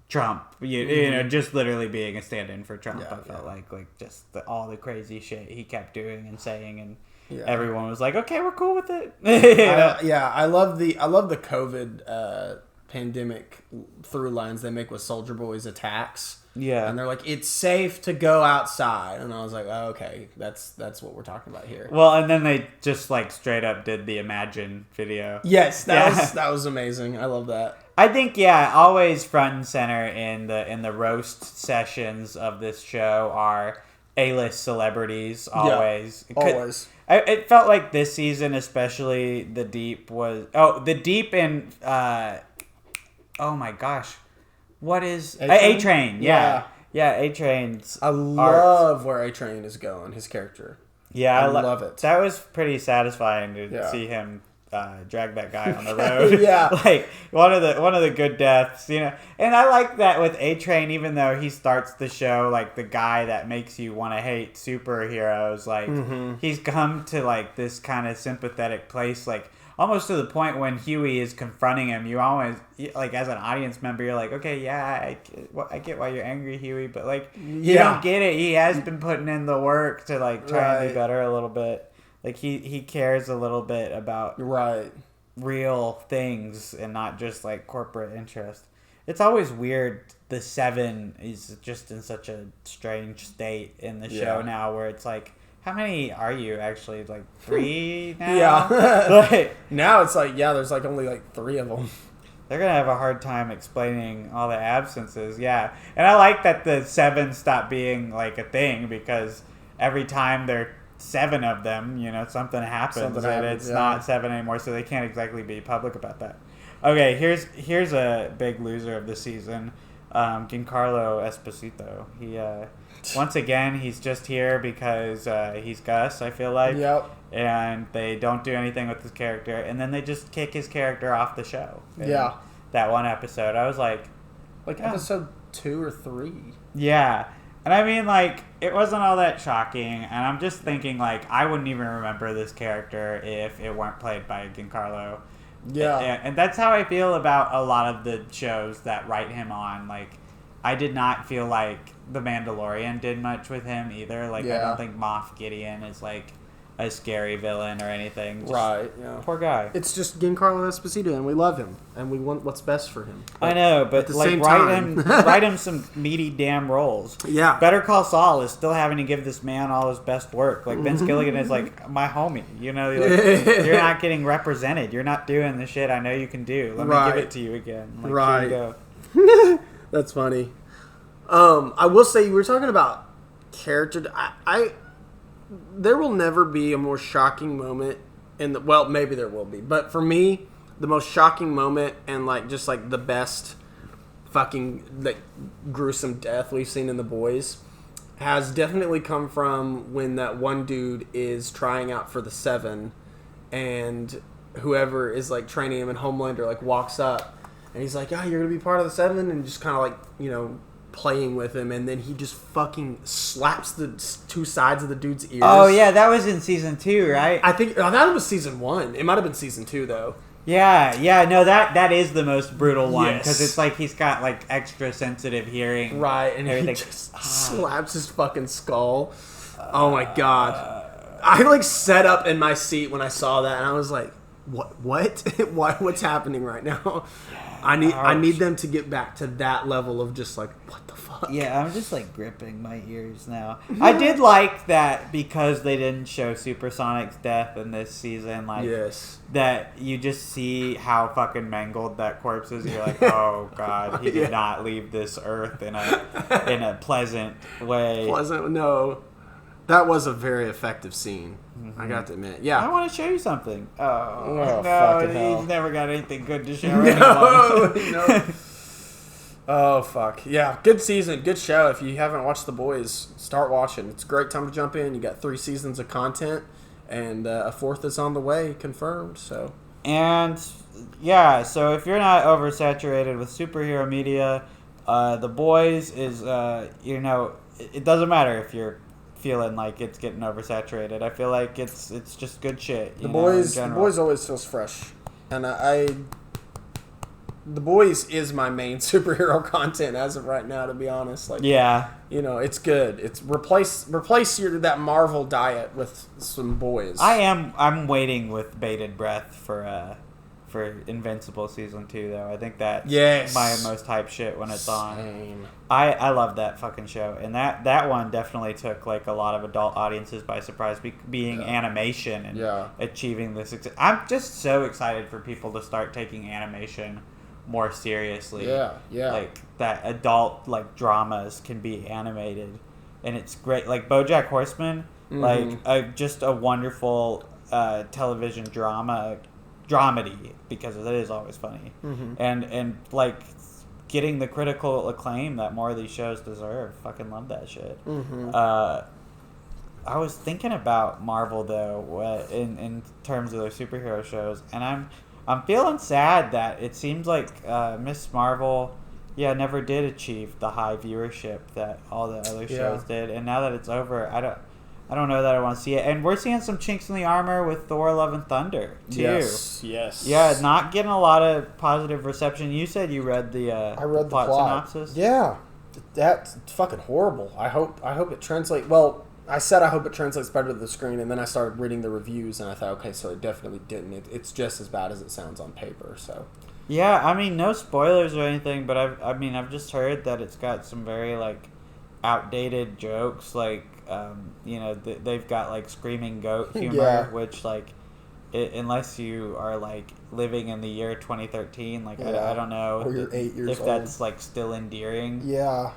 Trump. You know, just literally being a stand-in for Trump. I felt like just all the crazy shit he kept doing and saying and. Yeah. Everyone was like, "Okay, we're cool with it." I love the COVID pandemic through lines they make with Soldier Boy's attacks. Yeah, and they're like, "It's safe to go outside," and I was like, oh, "Okay, that's what we're talking about here." Well, and then they just like straight up did the Imagine video. Yes, that was amazing. I love that. I think always front and center in the roast sessions of this show are A-list celebrities. Always, always. It felt like this season, especially the Deep was... Oh, the Deep and... oh my gosh. What is... A-Train. Yeah, A-Train's... I love where A-Train is going, his character. Yeah, I love it. That was pretty satisfying to see him drag that guy on the road. Yeah. Like, one of the good deaths, you know. And I like that with A-Train, even though he starts the show like the guy that makes you want to hate superheroes. Like, he's come to like this kind of sympathetic place, like almost to the point when Huey is confronting him, you always, like as an audience member, you're like, okay, I get why you're angry, Huey, but like, you don't get it. He has been putting in the work to like try and be better a little bit. Like, he cares a little bit about real things and not just, like, corporate interest. It's always weird. The Seven is just in such a strange state in the show now where it's like, how many are you actually? Like, 3 now? Yeah. Now it's like, there's, like, only, like, 3 of them. They're going to have a hard time explaining all the absences. Yeah. And I like that the Seven stopped being, like, a thing because every time they're 7 of them, you know, something happens and it's not 7 anymore, so they can't exactly be public about that. Okay, here's a big loser of the season, Giancarlo Esposito. He once again he's just here because he's Gus, I feel like. Yep. And they don't do anything with his character, and then they just kick his character off the show. That one episode, I was like episode 2 or 3. Yeah. And I mean, like, it wasn't all that shocking, and I'm just thinking, like, I wouldn't even remember this character if it weren't played by Giancarlo. Yeah. And that's how I feel about a lot of the shows that write him on. Like, I did not feel like The Mandalorian did much with him either. Like, I don't think Moff Gideon is, like, a scary villain or anything. Just poor guy. It's just Giancarlo Esposito, and we love him, and we want what's best for him. I know, but like write him some meaty damn roles. Yeah. Better Call Saul is still having to give this man all his best work. Like Vince Gilligan is like my homie. You know, you're not getting represented. You're not doing the shit I know you can do. Let me give it to you again. Like, here you go. That's funny. I will say you were talking about character. There will never be a more shocking moment maybe there will be, but for me, the most shocking moment and like just like the best fucking like gruesome death we've seen in The Boys has definitely come from when that one dude is trying out for the Seven, and whoever is like training him in Homelander like walks up and he's like, "Oh, you're gonna be part of the Seven," and just kind of like, you know, playing with him, and then he just fucking slaps the two sides of the dude's ears. Oh yeah, that was in season 2, right? I think that was season 1. It might have been season 2 though. Yeah, no, that is the most brutal one because Yes. it's like he's got like extra sensitive hearing, Right, and everything. he just slaps his fucking skull. Oh my god! I like sat up in my seat when I saw that, and I was like, "What? What's happening right now?" I need them to get back to that level of just like, what the fuck? Yeah, I'm just like gripping my ears now. I did like that because they didn't show Supersonic's death in this season. Like, Yes. that you just see how fucking mangled that corpse is. You're like, oh god, he did not leave this earth in a pleasant way. No. That was a very effective scene. I got to admit. Yeah. I want to show you something. Oh, no, fucking hell. he's never got anything good to show anyone. No. Oh, fuck. Yeah, good season, good show. If you haven't watched The Boys, start watching. It's a great time to jump in. You got 3 seasons of content, and a 4th is on the way, confirmed. So. And, yeah, so if you're not oversaturated with superhero media, The Boys is, it doesn't matter if you're feeling like it's getting oversaturated. I feel like it's just good shit. The Boys always feels fresh, and The Boys is my main superhero content as of right now. To be honest, like it's good. It's replace that Marvel diet with some Boys. I'm waiting with bated breath for Invincible season 2 though. I think that's my most hype shit when it's on. I love that fucking show, and that one definitely took like a lot of adult audiences by surprise, being animation and achieving this. I'm just so excited for people to start taking animation more seriously. Like that adult like dramas can be animated, and it's great. Like BoJack Horseman, like just a wonderful television dramedy, because it is always funny, and like getting the critical acclaim that more of these shows deserve. Fucking love that shit. I was thinking about Marvel though, in terms of their superhero shows, and I'm feeling sad that it seems like Miss Marvel never did achieve the high viewership that all the other shows did, and now that it's over, I don't know that I want to see it. And we're seeing some chinks in the armor with Thor: Love and Thunder too. Yes. Yeah, not getting a lot of positive reception. You said you read the I read plot the plot synopsis. Yeah, that's fucking horrible. I hope it translates. Well, I said I hope it translates better to the screen, and then I started reading the reviews, and I thought, okay, so it definitely didn't. It's just as bad as it sounds on paper. So. Yeah, I mean, no spoilers or anything, but I've just heard that it's got some very like outdated jokes, like they've got like screaming goat humor, which like unless you are like living in the year 2013, like I don't know, or you're 8 years if old, that's like still endearing. Yeah,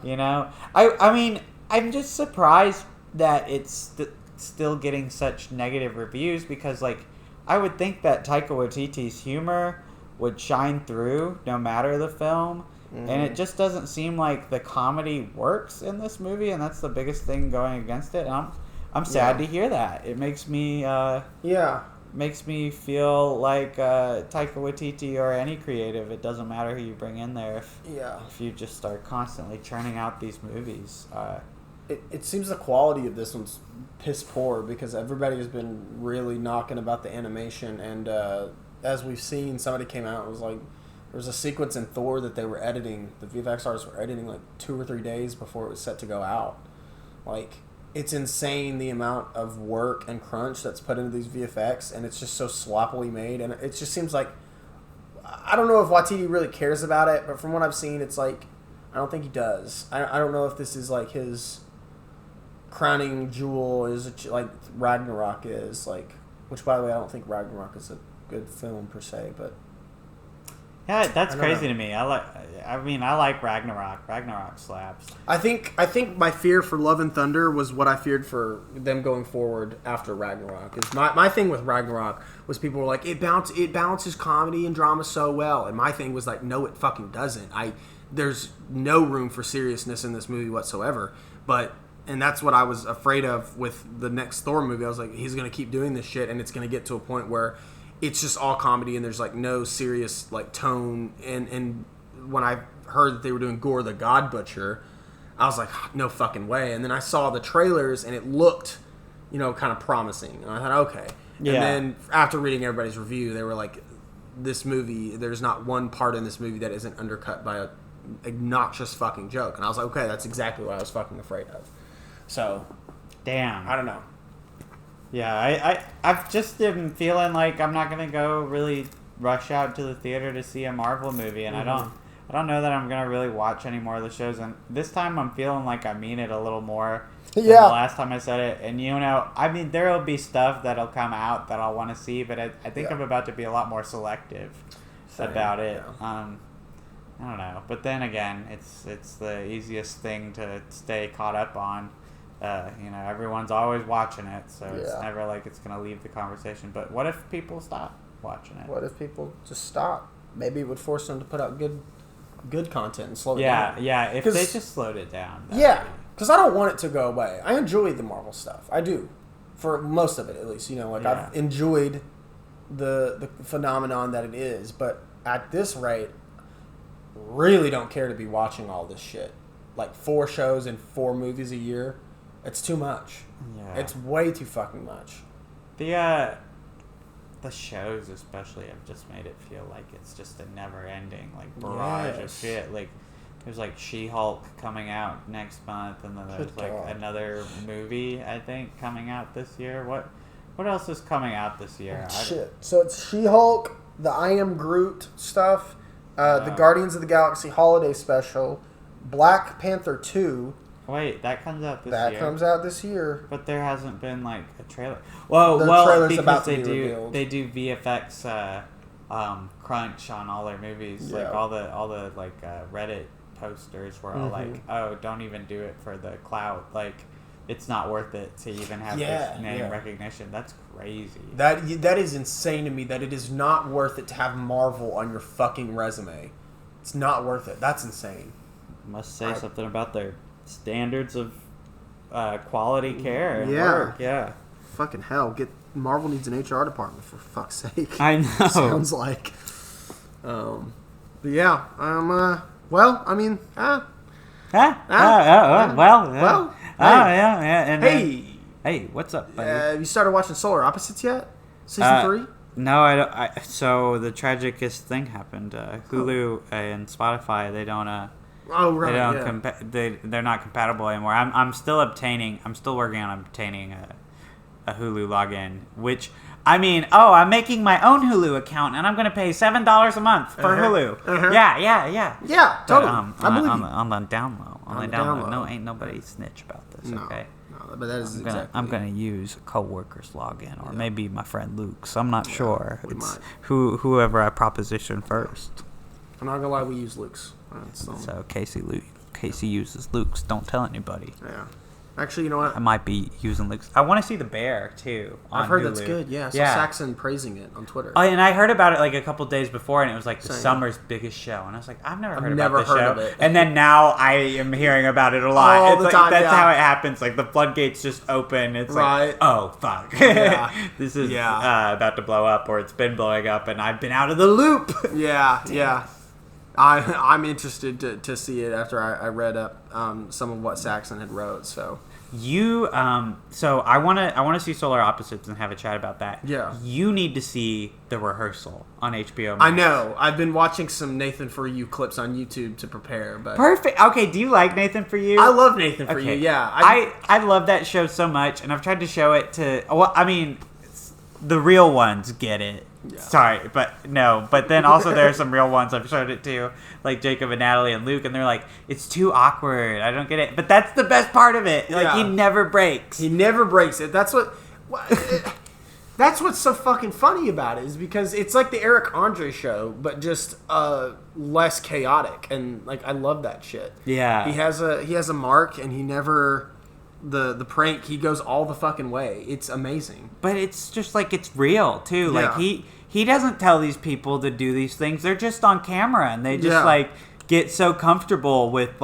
I mean, I'm just surprised that it's still getting such negative reviews, because like I would think that Taika Waititi's humor would shine through no matter the film. And it just doesn't seem like the comedy works in this movie, and that's the biggest thing going against it. And I'm sad to hear that. It makes me makes me feel like Taika Waititi or any creative. It doesn't matter who you bring in there if you just start constantly churning out these movies. It seems the quality of this one's piss poor, because everybody has been really knocking about the animation, and as we've seen, somebody came out and was like, there was a sequence in Thor that they were editing, the VFX artists were editing like 2 or 3 days before it was set to go out. Like, it's insane the amount of work and crunch that's put into these VFX, and it's just so sloppily made, and it just seems like, I don't know if Waititi really cares about it, but from what I've seen, it's like, I don't think he does. I don't know if this is like his crowning jewel, is it like Ragnarok is, like, which by the way, I don't think Ragnarok is a good film per se, but yeah, that's crazy to me. I like Ragnarok. Ragnarok slaps. I think my fear for Love and Thunder was what I feared for them going forward after Ragnarok. Is my thing with Ragnarok was people were like, it balances comedy and drama so well, and my thing was like, no, it fucking doesn't. There's no room for seriousness in this movie whatsoever. And that's what I was afraid of with the next Thor movie. I was like, he's gonna keep doing this shit, and it's gonna get to a point where it's just all comedy and there's like no serious like tone. And when I heard that they were doing Gore the God Butcher, I was like, no fucking way. And then I saw the trailers, and it looked, kind of promising. And I thought, okay. Yeah. And then after reading everybody's review, they were like, this movie, there's not one part in this movie that isn't undercut by a obnoxious fucking joke. And I was like, okay, that's exactly what I was fucking afraid of. So, damn, I don't know. Yeah, I've just been feeling like I'm not gonna go really rush out to the theater to see a Marvel movie, and I don't know that I'm gonna really watch any more of the shows. And this time I'm feeling like I mean it a little more than the last time I said it. And I mean, there will be stuff that'll come out that I'll want to see, but I think I'm about to be a lot more selective about it. Yeah. I don't know, but then again, it's the easiest thing to stay caught up on. Everyone's always watching it, so it's never like it's going to leave the conversation. But what if people stop watching it? What if people just stop? Maybe it would force them to put out good content and slow it down. Yeah, if they just slowed it down. Yeah, because I don't want it to go away. I enjoy the Marvel stuff. I do. For most of it, at least. I've enjoyed the phenomenon that it is. But at this rate, really don't care to be watching all this shit. Like 4 shows and 4 movies a year. It's too much. Yeah. It's way too fucking much. The shows especially have just made it feel like it's just a never-ending barrage of shit. Like there's She-Hulk coming out next month, and then there's another movie I think coming out this year. What else is coming out this year? Shit. So it's She-Hulk, the I Am Groot stuff, the Guardians of the Galaxy holiday special, Black Panther 2. Wait, that comes out this year. That comes out this year. But there hasn't been a trailer. Well, because they do VFX crunch on all their movies. Yeah. All the Reddit posters were all oh, don't even do it for the clout. It's not worth it to even have this name recognition. That's crazy. That is insane to me. That it is not worth it to have Marvel on your fucking resume. It's not worth it. That's insane. Must say something about their standards of quality care and work. Yeah. Fucking hell. Marvel needs an HR department, for fuck's sake. I know. Sounds like. But yeah. Well, I mean, yeah. And hey, what's up, buddy? You started watching Solar Opposites yet? Season 3? No, I don't. So the tragicest thing happened. Hulu and Spotify, they don't. Oh right. They're not compatible anymore. I'm still working on obtaining a Hulu login, which I'm making my own Hulu account, and I'm going to pay $7 a month for Hulu. Yeah, totally. On the down low. No, ain't nobody snitch about this. Okay. No, but that is I'm gonna use a coworker's login, or maybe my friend Luke's. I'm not sure. We might. Whoever I proposition first. I'm not gonna lie, we use Luke's. So Casey uses Luke's. Don't tell anybody. Yeah. Actually, you know what? I might be using Luke's. I want to see The Bear too. I've heard Hulu. That's good. Yeah. I saw Saxon praising it on Twitter. Oh, and I heard about it a couple days before, and it was the summer's biggest show. And I was like, I've never heard about this show. Of it. And then now I am hearing about it a lot. All the time. That's how it happens. The floodgates just open. It's oh fuck, this is about to blow up, or it's been blowing up, and I've been out of the loop. Yeah. I'm interested to see it after I read up some of what Saxon had wrote. So I want to see Solar Opposites and have a chat about that. Yeah, you need to see The Rehearsal on HBO Max. I know. I've been watching some Nathan For You clips on YouTube to prepare. But perfect. Okay, do you like Nathan For You? I love Nathan For You. Yeah, I love that show so much, and I've tried to show it to. Well, I mean, the real ones get it. Yeah. Sorry, but no. But then also there are some real ones I've showed it to, like Jacob and Natalie and Luke, and they're like, it's too awkward. I don't get it. But that's the best part of it. He never breaks. He never breaks it. That's what's so fucking funny about it, is because it's like the Eric Andre show, but just less chaotic. And I love that shit. Yeah. He has a mark, and he never. The prank, he goes all the fucking way. It's amazing. But it's just it's real too. Yeah. He doesn't tell these people to do these things. They're just on camera, and they just get so comfortable with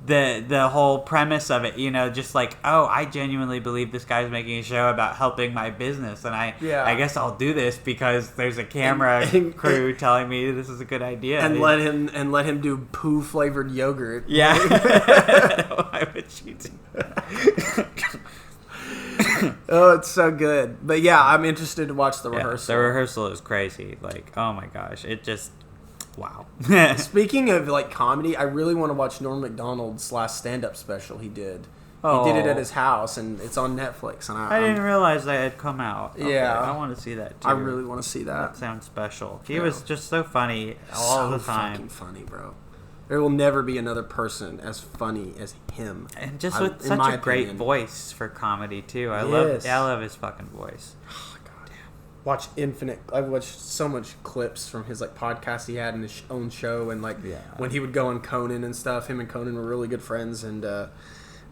the whole premise of it, you know, just like, oh, I genuinely believe this guy's making a show about helping my business, and I guess I'll do this because there's a camera crew telling me this is a good idea, and let him do poo flavored yogurt. Yeah. Why would you do that? Oh, it's so good. But yeah, I'm interested to watch the rehearsal. The rehearsal is crazy. Like, oh my gosh, it just. Wow. Speaking of like comedy, I really want to watch Norm Macdonald's last stand-up special he did. Oh. He did it at his house, and it's on Netflix. And I didn't realize that had come out. Okay, yeah, I want to see that too. I really want to see that. That sounds special. He was just so funny all the time. So fucking funny, bro. There will never be another person as funny as him, and just with such a great voice for comedy too. I love his fucking voice. Watch Infinite. I've watched so much clips from his like podcast he had in his own show, and like when he would go on Conan and stuff. Him and Conan were really good friends, and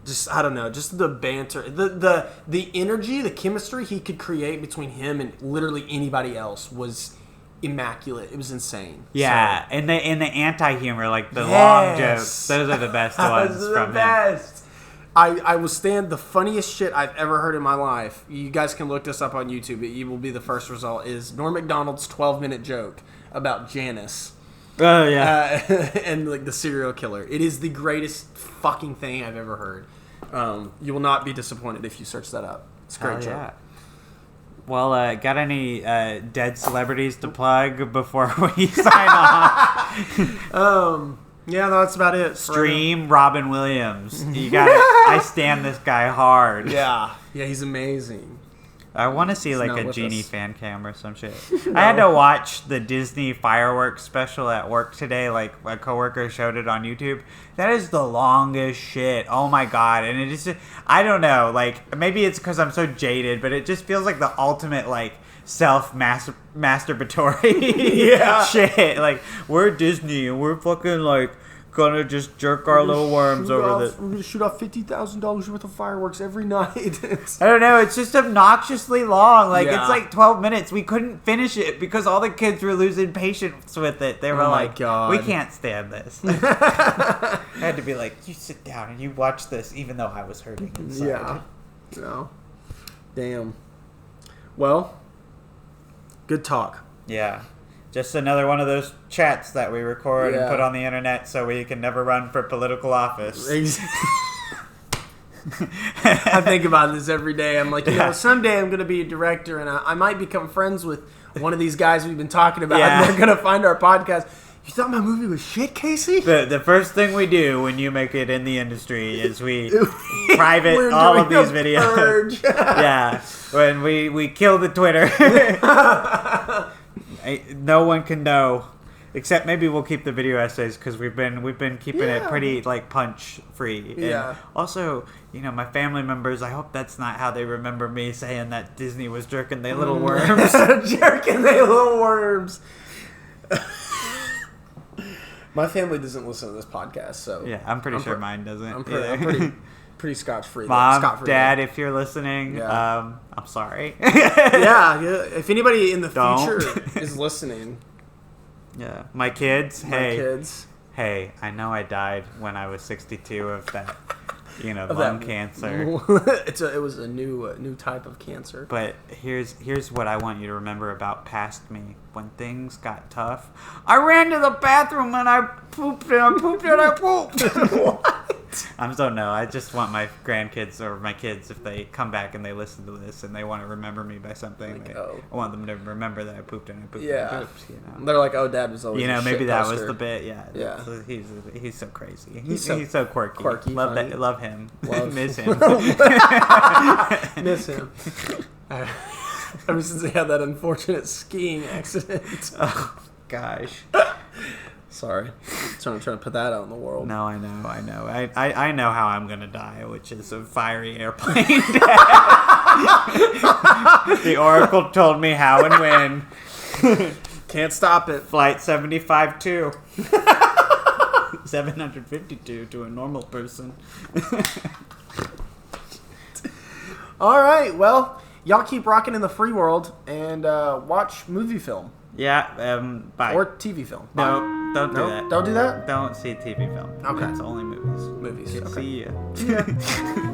just I don't know, just the banter, the energy, the chemistry he could create between him and literally anybody else was immaculate. It was insane. Yeah, so, and the anti-humor, like the long jokes, those are the best ones from him. I will stand the funniest shit I've ever heard in my life. You guys can look this up on YouTube. It will be the first result. Is Norm Macdonald's 12-minute joke about Janice. Oh, yeah. And like the serial killer. It is the greatest fucking thing I've ever heard. You will not be disappointed if you search that up. It's a great joke. Yeah. Well, got any dead celebrities to plug before we sign off? Yeah, no, that's about it. Stream Robin Williams. You got I stand this guy hard. Yeah, he's amazing. I want to see like a Genie fan cam or some shit. No. I had to watch the Disney fireworks special at work today. Like a coworker showed it on YouTube. That is the longest shit. Oh my god! And it is, I don't know. Like maybe it's because I'm so jaded, but it just feels like the ultimate like self-masturbatory shit. Like, we're Disney and we're fucking like gonna just jerk our little worms over this. We're gonna shoot off $50,000 worth of fireworks every night. I don't know, it's just obnoxiously long. Like it's like 12 minutes. We couldn't finish it because all the kids were losing patience with it. They were like, God, we can't stand this. I had to be like, you sit down and you watch this, even though I was hurting inside. Yeah. No. Damn. Well, good talk. Yeah. Just another one of those chats that we record and put on the internet so we can never run for political office. I think about this every day. I'm like, you know, someday I'm going to be a director and I might become friends with one of these guys we've been talking about. Yeah. And they're going to find our podcast. You thought my movie was shit, Casey? The first thing we do when you make it in the industry is we private all of these videos. Yeah. When we kill the Twitter. No one can know, except maybe we'll keep the video essays because we've been keeping it pretty like punch free. Yeah. And also, you know, my family members, I hope that's not how they remember me saying that Disney was jerking their little worms. Jerking their little worms. My family doesn't listen to this podcast, so yeah, I'm pretty sure mine doesn't. I'm pretty scotch-free. Mom, Dad, if you're listening, I'm sorry. yeah. If anybody in the future is listening. Yeah. My kids, hey, I know I died when I was 62 of that, you know, lung cancer. It was a new type of cancer. But here's what I want you to remember about past me. When things got tough, I ran to the bathroom and I pooped and I pooped and I pooped. What? I don't know. I just want my grandkids or my kids, if they come back and they listen to this and they want to remember me by something, like, I want them to remember that I pooped and I pooped and I pooped. You know? They're like, oh, Dad was always maybe that poster. Was the bit. Yeah. He's so crazy. He's so quirky. Love him. Miss him. Miss him. Ever since he had that unfortunate skiing accident. Oh, gosh. Sorry. I'm trying to put that out in the world. No, I know. I know how I'm going to die, which is a fiery airplane death. The Oracle told me how and when. Can't stop it. Flight 75-2. 752 to a normal person. All right. Well, y'all keep rocking in the free world and watch movie film. Yeah. Bye. Or TV film. No. Don't do No? that. Don't do that? Don't see a TV film. Okay. It's only movies. Movies. Okay. See ya. Yeah.